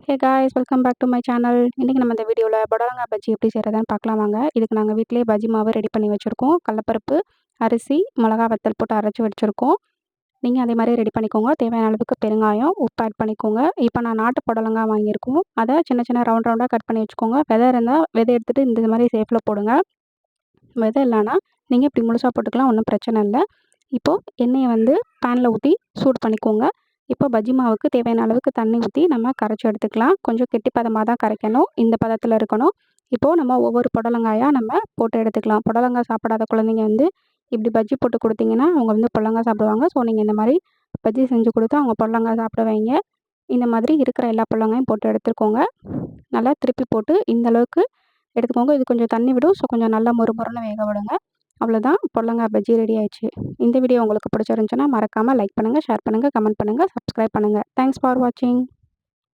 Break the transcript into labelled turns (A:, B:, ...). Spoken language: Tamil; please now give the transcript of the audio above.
A: Hey guys, welcome back to my channel. இன்றைக்கி நம்ம இந்த வீடியோவில் புடலங்காய் பஜ்ஜி எப்படி செய்கிறதான்னு பார்க்கலாம் வாங்க. இதுக்கு நாங்கள் வீட்டிலேயே பஜ்ஜி மாவு ரெடி பண்ணி வச்சுருக்கோம். கடலப்பருப்பு, அரிசி, மிளகா வத்தல் போட்டு அரைச்சி வச்சுருக்கோம். நீங்கள் அதே மாதிரி ரெடி பண்ணிக்கோங்க. தேவையான அளவுக்கு பெருங்காயம், உப்பு ஆட் பண்ணிக்கோங்க. இப்போ நான் நாட்டு புடலங்காய் வாங்கியிருக்கோம். அதை சின்ன சின்ன ரவுண்டாக கட் பண்ணி வச்சுக்கோங்க. விதை இருந்தால் விதை எடுத்துகிட்டு இந்த மாதிரி ஷேப்பில் போடுங்க. விதை இல்லைன்னா நீங்கள் இப்படி முழுசாக போட்டுக்கலாம், ஒன்றும் பிரச்சனை இல்லை. இப்போது எண்ணெயை வந்து பேனில் ஊற்றி சூடு பண்ணிக்கோங்க. இப்போ பஜ்ஜி மாவுக்கு தேவையான அளவுக்கு தண்ணி ஊற்றி நம்ம கரைச்சி எடுத்துக்கலாம். கொஞ்சம் கெட்டி பதமாக தான் கரைக்கணும், இந்த பதத்தில் இருக்கணும். இப்போது நம்ம ஒவ்வொரு புடலங்காயாக நம்ம போட்டு எடுத்துக்கலாம். புடலங்காய் சாப்பிடாத குழந்தைங்க வந்து இப்படி பஜ்ஜி போட்டு கொடுத்தீங்கன்னா அவங்க வந்து புடலங்காய் சாப்பிடுவாங்க. ஸோ நீங்கள் இந்த மாதிரி பஜ்ஜி செஞ்சு கொடுத்து அவங்க புடலங்காய் சாப்பிட வைங்க. இந்த மாதிரி இருக்கிற எல்லா புடலங்காயும் போட்டு எடுத்துக்கோங்க. நல்லா திருப்பி போட்டு இந்த அளவுக்கு எடுத்துக்கோங்க. இது கொஞ்சம் தண்ணி விடும், ஸோ கொஞ்சம் நல்லா மொறுமொறுன்னு வேக விடுங்க. அவ்வளோதான், புடலங்காய் பஜ்ஜி ரெடி ஆயிடுச்சு. இந்த வீடியோ உங்களுக்கு பிடிச்சிருந்துச்சுன்னா மறக்காமல் லைக் பண்ணுங்கள், ஷேர் பண்ணுங்கள், கமெண்ட் பண்ணுங்கள், சப்ஸ்கிரைப் பண்ணுங்கள். தேங்க்ஸ் ஃபார் வாட்சிங்.